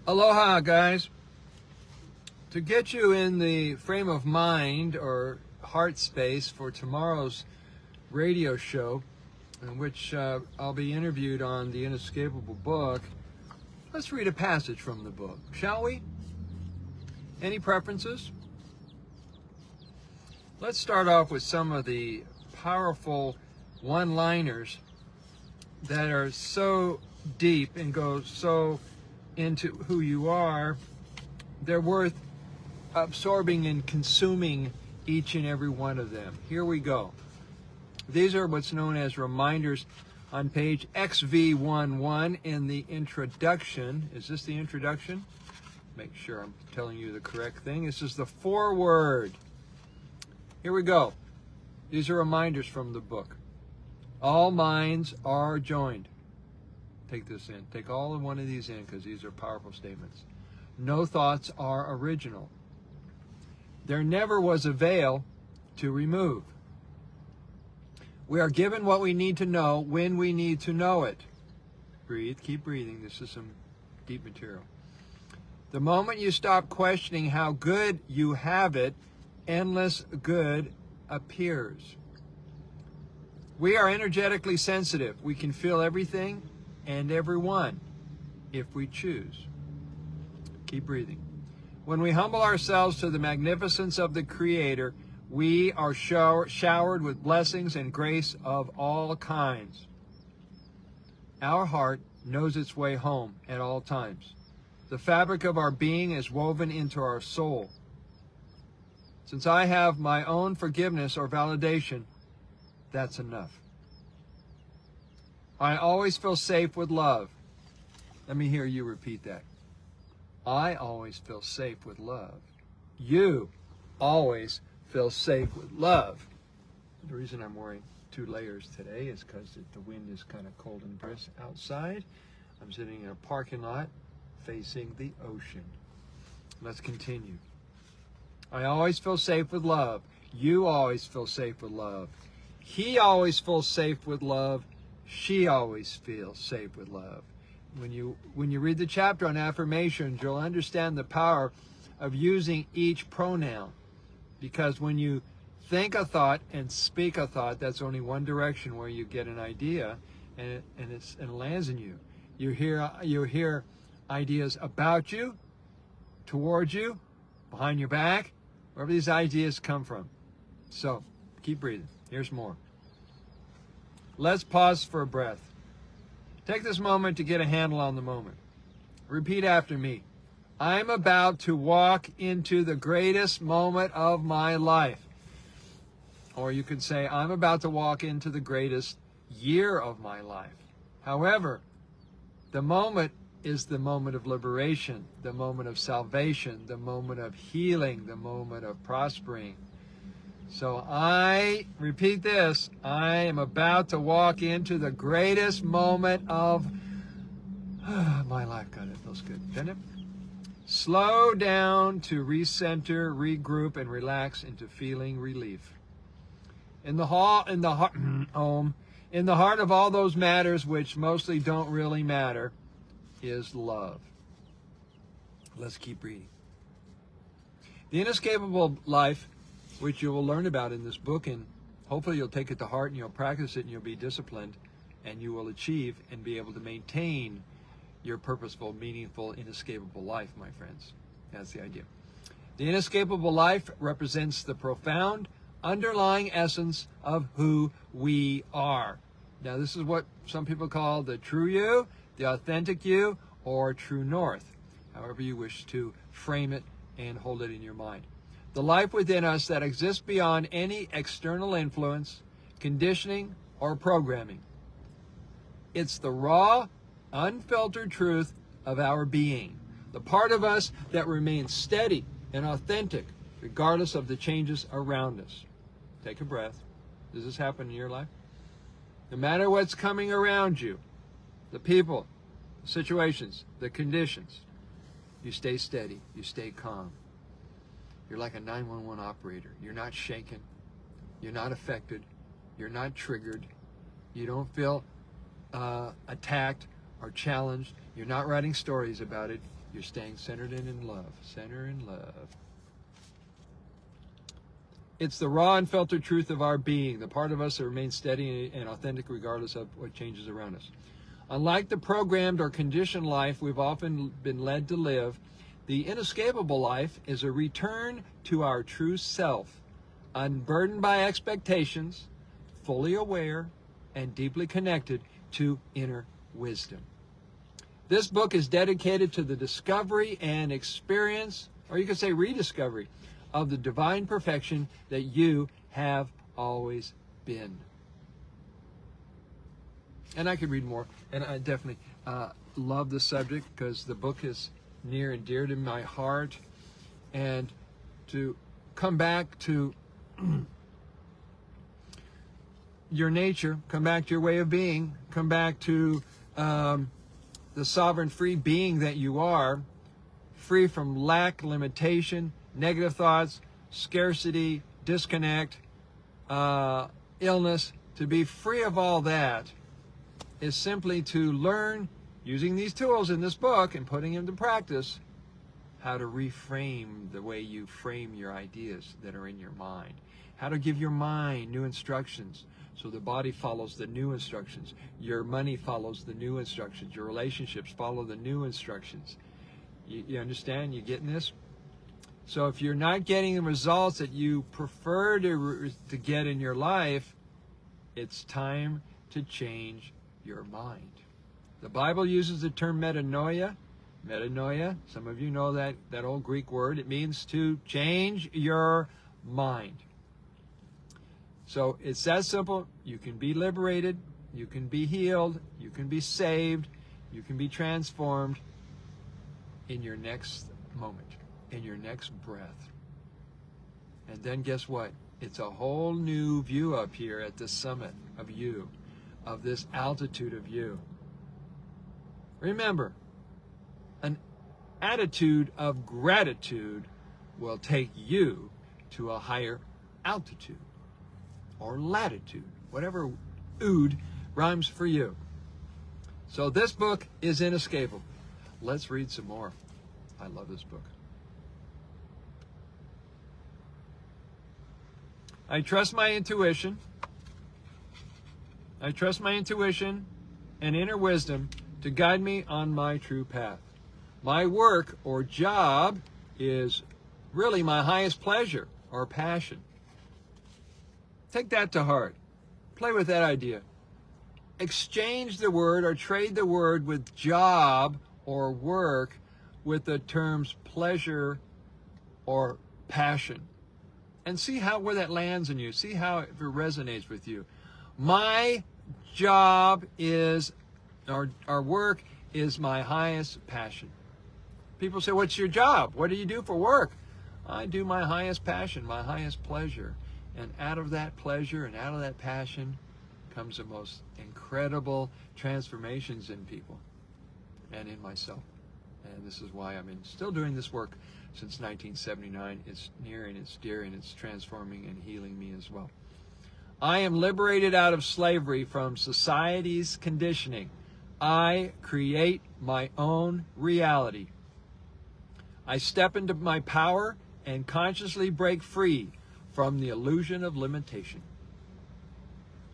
Aloha, guys. To get you in the frame of mind or heart space for tomorrow's radio show, in which I'll be interviewed on the Inescapable Book, let's read a passage from the book, shall we? Any preferences? Let's start off with some of the powerful one-liners that are so deep and go so into who you are. They're worth absorbing and consuming each and every one of them. Here we go. These are what's known as reminders on page XV11 in the introduction. Is this the introduction? Make sure I'm telling you the correct thing. This is the foreword. Here we go. These are reminders from the book. All minds are joined. Take this in. Take all of one of these in because these are powerful statements. No thoughts are original. There never was a veil to remove. We are given what we need to know when we need to know it. Breathe. Keep breathing. This is some deep material. The moment you stop questioning how good you have it, endless good appears. We are energetically sensitive. We can feel everything and everyone if we choose. Keep breathing. When we humble ourselves to the magnificence of the Creator, we are showered with blessings and grace of all kinds. Our heart knows its way home at all times. The fabric of our being is woven into our soul. Since I have my own forgiveness or validation, that's enough. I always feel safe with love. Let me hear you repeat that. I always feel safe with love. You always feel safe with love. The reason I'm wearing 2 layers today is because the wind is kind of cold and brisk outside. I'm sitting in a parking lot facing the ocean. Let's continue. I always feel safe with love. You always feel safe with love. He always feels safe with love. She always feels safe with love. When you read the chapter on affirmations, you'll understand the power of using each pronoun. Because when you think a thought and speak a thought, that's only one direction where you get an idea, and it lands in you. You hear ideas about you, towards you, behind your back, wherever these ideas come from. So, keep breathing. Here's more. Let's pause for a breath. Take this moment to get a handle on the moment. Repeat after me. I'm about to walk into the greatest moment of my life. Or you could say, I'm about to walk into the greatest year of my life. However, the moment is the moment of liberation, the moment of salvation, the moment of healing, the moment of prospering. So I repeat this, I am about to walk into the greatest moment of my life. God, it feels good, doesn't it? Slow down to recenter, regroup, and relax into feeling relief. In the heart of all those matters which mostly don't really matter is love. Let's keep reading. The Inescapable Life, which you will learn about in this book, and hopefully you'll take it to heart and you'll practice it and you'll be disciplined and you will achieve and be able to maintain your purposeful, meaningful, inescapable life, my friends. That's the idea. The inescapable life represents the profound underlying essence of who we are. Now, this is what some people call the true you, the authentic you, or true north, however you wish to frame it and hold it in your mind. The life within us that exists beyond any external influence, conditioning, or programming. It's the raw, unfiltered truth of our being, the part of us that remains steady and authentic regardless of the changes around us. Take a breath. Does this happen in your life? No matter what's coming around you, the people, the situations, the conditions, you stay steady, you stay calm. You're like a 911 operator. You're not shaken. You're not affected. You're not triggered. You don't feel attacked or challenged. You're not writing stories about it. You're staying centered in love. Center in love. It's the raw, unfiltered truth of our being, the part of us that remains steady and authentic regardless of what changes around us. Unlike the programmed or conditioned life we've often been led to live, the inescapable life is a return to our true self, unburdened by expectations, fully aware, and deeply connected to inner wisdom. This book is dedicated to the discovery and experience, or you could say rediscovery, of the divine perfection that you have always been. And I could read more, and I definitely love the subject because the book is near and dear to my heart. And to come back to your nature, come back to your way of being, come back to the sovereign free being that you are, free from lack, limitation, negative thoughts, scarcity, disconnect, illness. To be free of all that is simply to learn, using these tools in this book and putting them into practice, how to reframe the way you frame your ideas that are in your mind. How to give your mind new instructions so the body follows the new instructions. Your money follows the new instructions. Your relationships follow the new instructions. You understand? You getting this? So if you're not getting the results that you prefer to get in your life, it's time to change your mind. The Bible uses the term metanoia. Metanoia, some of you know that old Greek word. It means to change your mind. So it's that simple. You can be liberated. You can be healed. You can be saved. You can be transformed in your next moment, in your next breath. And then guess what? It's a whole new view up here at the summit of you, of this altitude of you. Remember, an attitude of gratitude will take you to a higher altitude or latitude, whatever ood rhymes for you. So this book is inescapable. Let's read some more. I love this book. I trust my intuition. I trust my intuition and inner wisdom to guide me on my true path. My work or job is really my highest pleasure or passion. Take that to heart. Play with that idea. Exchange the word or trade the word with job or work with the terms pleasure or passion. And see where that lands in you. See how it resonates with you. My job is, our work is my highest passion. People say, what's your job? What do you do for work? I do my highest passion, my highest pleasure. And out of that pleasure and out of that passion comes the most incredible transformations in people and in myself. And this is why I'm still doing this work since 1979. It's near and it's dear and it's transforming and healing me as well. I am liberated out of slavery from society's conditioning. I create my own reality. I step into my power and consciously break free from the illusion of limitation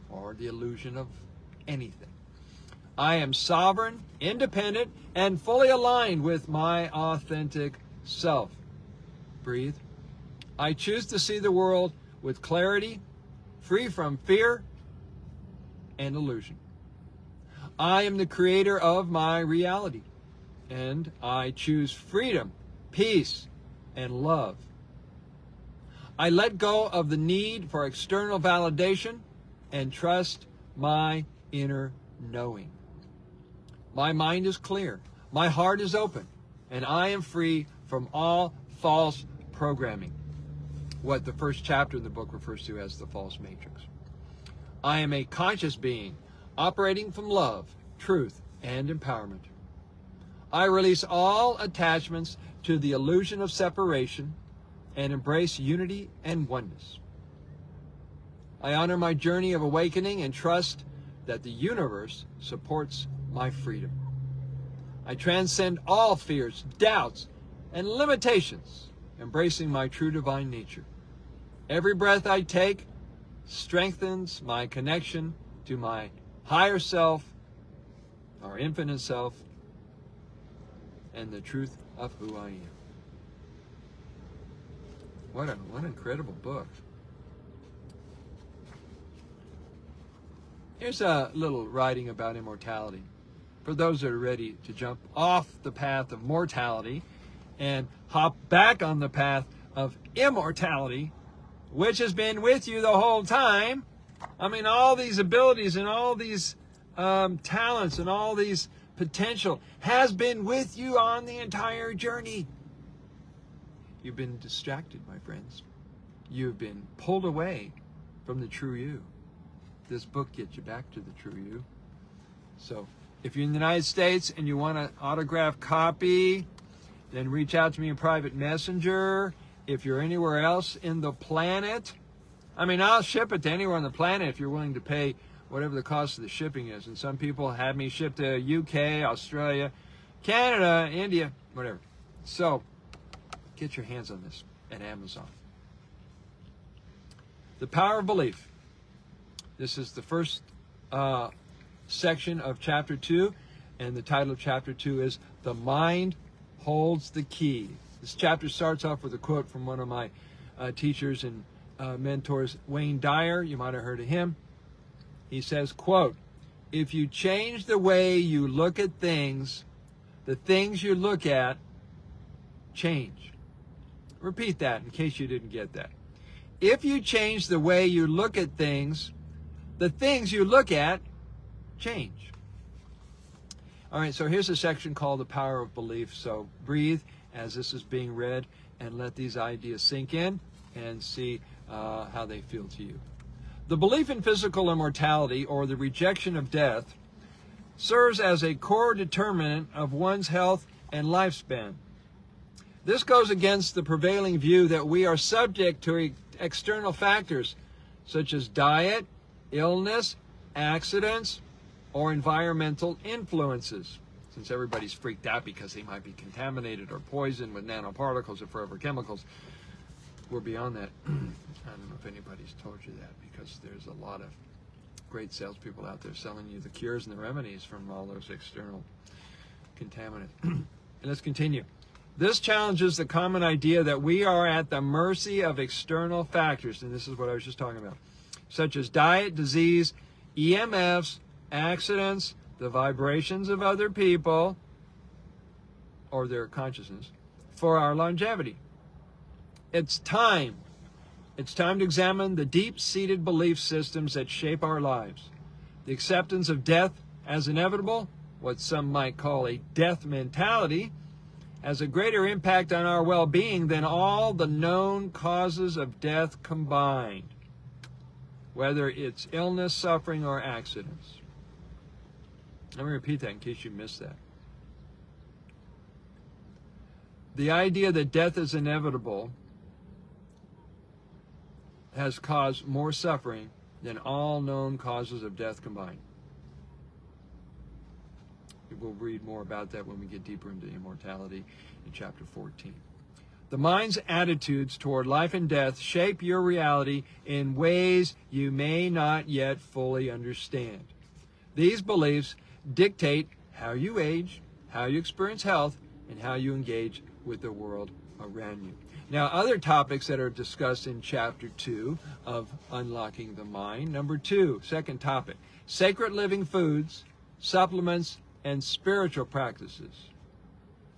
or the illusion of anything. I am sovereign, independent, and fully aligned with my authentic self. Breathe. I choose to see the world with clarity, free from fear and illusion. I am the creator of my reality, and I choose freedom, peace, and love. I let go of the need for external validation and trust my inner knowing. My mind is clear, my heart is open, and I am free from all false programming, what the first chapter of the book refers to as the false matrix. I am a conscious being operating from love, truth, and empowerment. I release all attachments to the illusion of separation and embrace unity and oneness. I honor my journey of awakening and trust that the universe supports my freedom. I transcend all fears, doubts, and limitations, embracing my true divine nature. Every breath I take strengthens my connection to my higher self, our infinite self, and the truth of who I am. What an incredible book. Here's a little writing about immortality. For those that are ready to jump off the path of mortality and hop back on the path of immortality, which has been with you the whole time. I mean, all these abilities and all these talents and all these potential has been with you on the entire journey. You've been distracted, my friends. You've been pulled away from the true you. This book gets you back to the true you. So if you're in the United States and you want an autographed copy, then reach out to me in private messenger. If you're anywhere else in the planet, I mean, I'll ship it to anywhere on the planet if you're willing to pay whatever the cost of the shipping is. And some people have me shipped to UK, Australia, Canada, India, whatever. So get your hands on this at Amazon. The Power of Belief. This is the first section of chapter 2, and the title of chapter 2 is The Mind Holds the Key. This chapter starts off with a quote from one of my teachers and mentors, Wayne Dyer. You might have heard of him. He says, quote, "If you change the way you look at things, the things you look at change." Repeat that in case you didn't get that. If you change the way you look at things, the things you look at change. All right, so here's a section called The Power of Belief. So breathe as this is being read and let these ideas sink in and see how they feel to you. The belief in physical immortality, or the rejection of death, serves as a core determinant of one's health and lifespan. This goes against the prevailing view that we are subject to external factors such as diet, illness, accidents, or environmental influences. Since everybody's freaked out because they might be contaminated or poisoned with nanoparticles or forever chemicals, we're beyond that. I don't know if anybody's told you that, because there's a lot of great salespeople out there selling you the cures and the remedies from all those external contaminants. And let's continue. This challenges the common idea that we are at the mercy of external factors, and this is what I was just talking about, such as diet, disease, EMFs, accidents, the vibrations of other people, or their consciousness, for our longevity. It's time to examine the deep-seated belief systems that shape our lives. The acceptance of death as inevitable, what some might call a death mentality, has a greater impact on our well-being than all the known causes of death combined, whether it's illness, suffering, or accidents. Let me repeat that in case you missed that. The idea that death is inevitable has caused more suffering than all known causes of death combined. We'll read more about that when we get deeper into immortality in chapter 14. The mind's attitudes toward life and death shape your reality in ways you may not yet fully understand. These beliefs dictate how you age, how you experience health, and how you engage with the world around you. Now, other topics that are discussed in chapter 2 of Unlocking the Mind. Number 2, second topic, sacred living foods, supplements, and spiritual practices.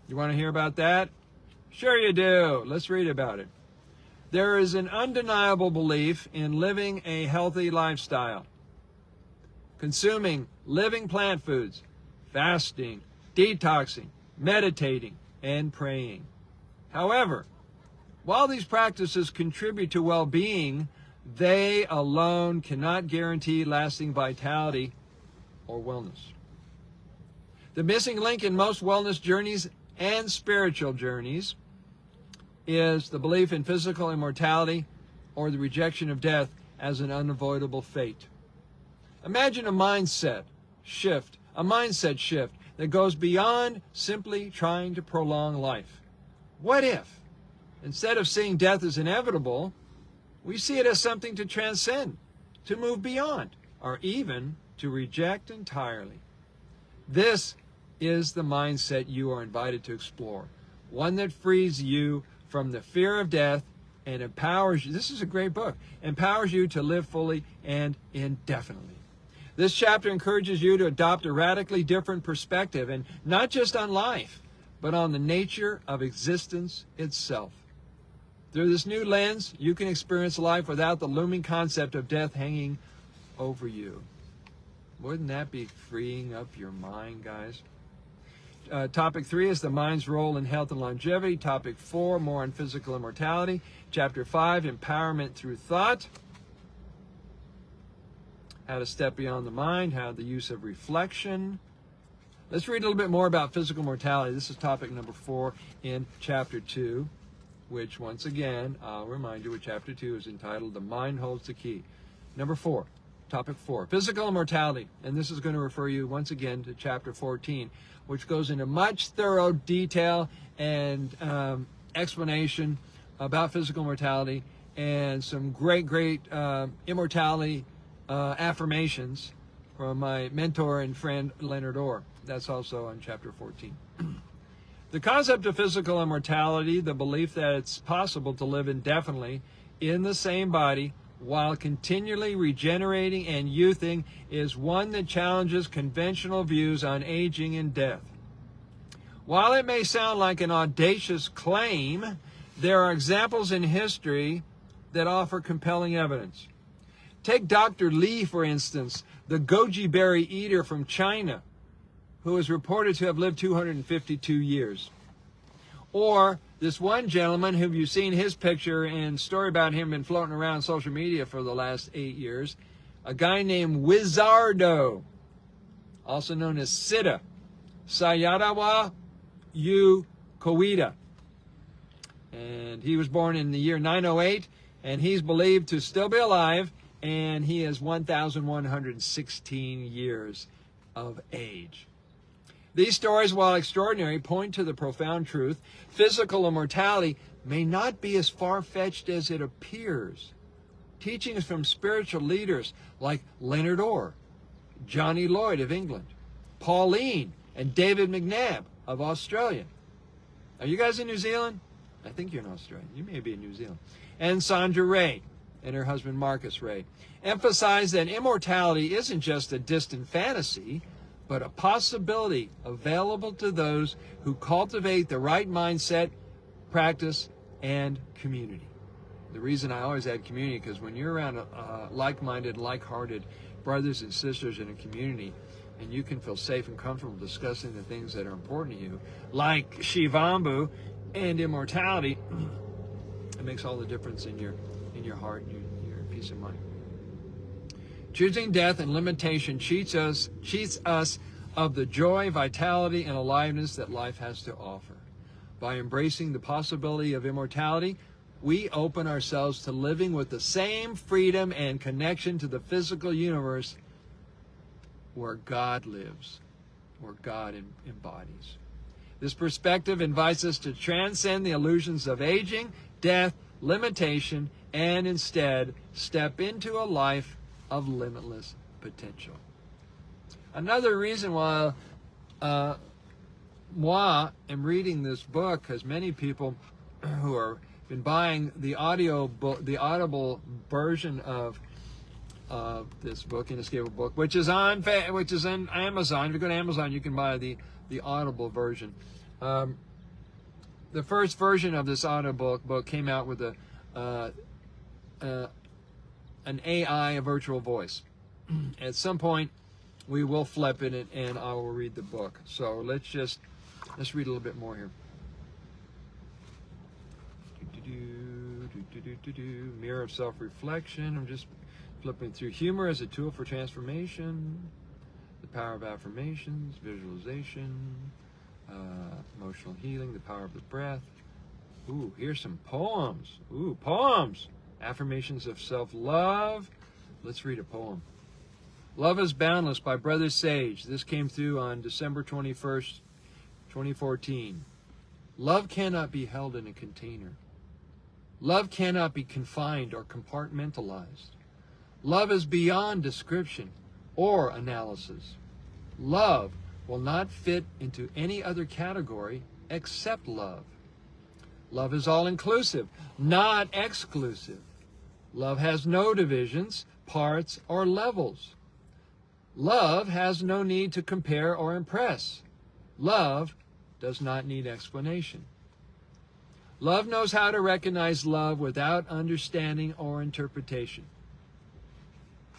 You want to hear about that? Sure you do. Let's read about it. There is an undeniable belief in living a healthy lifestyle, consuming living plant foods, fasting, detoxing, meditating, and praying. However, while these practices contribute to well-being, they alone cannot guarantee lasting vitality or wellness. The missing link in most wellness journeys and spiritual journeys is the belief in physical immortality or the rejection of death as an unavoidable fate. Imagine a mindset shift that goes beyond simply trying to prolong life. What if, instead of seeing death as inevitable, we see it as something to transcend, to move beyond, or even to reject entirely? This is the mindset you are invited to explore, one that frees you from the fear of death and empowers you. This is a great book. Empowers you to live fully and indefinitely. This chapter encourages you to adopt a radically different perspective, and not just on life, but on the nature of existence itself. Through this new lens, you can experience life without the looming concept of death hanging over you. Wouldn't that be freeing up your mind, guys? Topic 3 is the mind's role in health and longevity. Topic 4, more on physical immortality. Chapter 5, empowerment through thought. How to step beyond the mind, how the use of reflection. Let's read a little bit more about physical mortality. This is topic number 4 in chapter 2, which once again, I'll remind you what chapter 2 is entitled, The Mind Holds the Key. Number 4, topic 4, physical immortality. And this is going to refer you once again to chapter 14, which goes into much thorough detail and explanation about physical mortality and some great immortality affirmations from my mentor and friend Leonard Orr. That's also on chapter 14. The concept of physical immortality, the belief that it's possible to live indefinitely in the same body while continually regenerating and youthing, is one that challenges conventional views on aging and death. While it may sound like an audacious claim, there are examples in history that offer compelling evidence. Take Dr. Li, for instance, the goji berry eater from China, who is reported to have lived 252 years. Or this one gentleman who you've seen his picture and story about him been floating around social media for the last 8 years, a guy named Wizardo, also known as Siddha, Sayadawa Yu Koida. And he was born in the year 908, and he's believed to still be alive, and he is 1,116 years of age. These stories, while extraordinary, point to the profound truth: physical immortality may not be as far-fetched as it appears. Teachings from spiritual leaders like Leonard Orr, Johnny Lloyd of England, Pauline and David McNabb of Australia. Are you guys in New Zealand? I think you're in Australia. You may be in New Zealand. And Sandra Ray and her husband Marcus Ray emphasize that immortality isn't just a distant fantasy, but a possibility available to those who cultivate the right mindset, practice, and community. The reason I always add community, because when you're around like-minded, like-hearted brothers and sisters in a community, and you can feel safe and comfortable discussing the things that are important to you, like Shivambu and immortality, it makes all the difference in your heart and your peace of mind. Choosing death and limitation cheats us of the joy, vitality, and aliveness that life has to offer. By embracing the possibility of immortality, we open ourselves to living with the same freedom and connection to the physical universe where God lives, where God embodies. This perspective invites us to transcend the illusions of aging, death, limitation, and instead step into a life of limitless potential. Another reason why I'm reading this book, because many people who are been buying the audible version of this book, Inescapable Book, which is on Amazon. If you go to Amazon, you can buy the audible version. The first version of this audible book came out with an AI, a virtual voice. At some point, we will flip it and I will read the book. So let's read a little bit more here. Mirror of self-reflection. I'm just flipping through. Humor as a tool for transformation. The power of affirmations, visualization, emotional healing, the power of the breath. Ooh, here's some poems. Ooh, poems. Affirmations of self-love. Let's read a poem. Love is Boundless by Brother Sage. This came through on December 21st, 2014. Love cannot be held in a container. Love cannot be confined or compartmentalized. Love is beyond description or analysis. Love will not fit into any other category except love. Love is all-inclusive, not exclusive. Love has no divisions, parts, or levels. Love has no need to compare or impress. Love does not need explanation. Love knows how to recognize love without understanding or interpretation.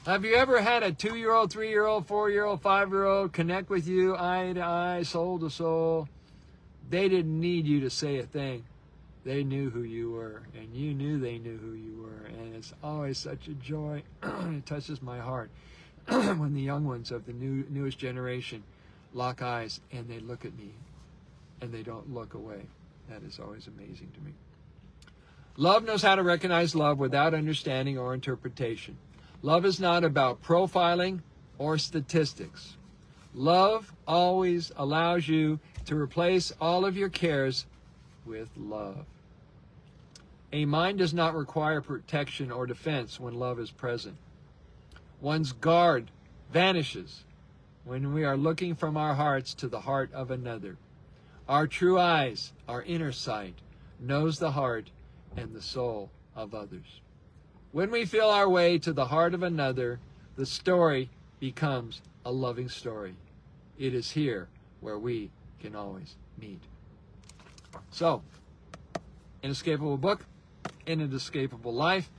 Have you ever had a 2-year-old, 3-year-old, 4-year-old, 5-year-old connect with you eye to eye, soul to soul? They didn't need you to say a thing. They knew who you were, and you knew they knew who you were, and it's always such a joy. It touches my heart when the young ones of the newest generation lock eyes and they look at me and they don't look away. That is always amazing to me. Love knows how to recognize love without understanding or interpretation. Love is not about profiling or statistics. Love always allows you to replace all of your cares with love. A mind does not require protection or defense when love is present. One's guard vanishes when we are looking from our hearts to the heart of another. Our true eyes, our inner sight, knows the heart and the soul of others. When we feel our way to the heart of another, the story becomes a loving story. It is here where we can always meet. So, Inescapable Book, Inescapable Life,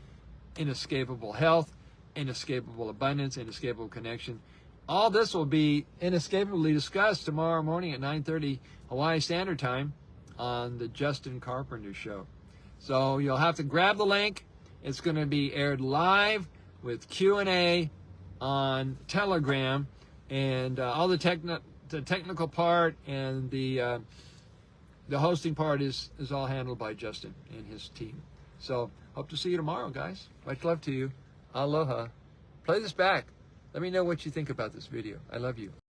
Inescapable Health, Inescapable Abundance, Inescapable Connection. All this will be inescapably discussed tomorrow morning at 9:30 Hawaii Standard Time on the Justin Carpenter Show. So you'll have to grab the link. It's going to be aired live with Q&A on Telegram, and all the technical part and the hosting part is all handled by Justin and his team. So hope to see you tomorrow, guys. Much love to you. Aloha. Play this back. Let me know what you think about this video. I love you.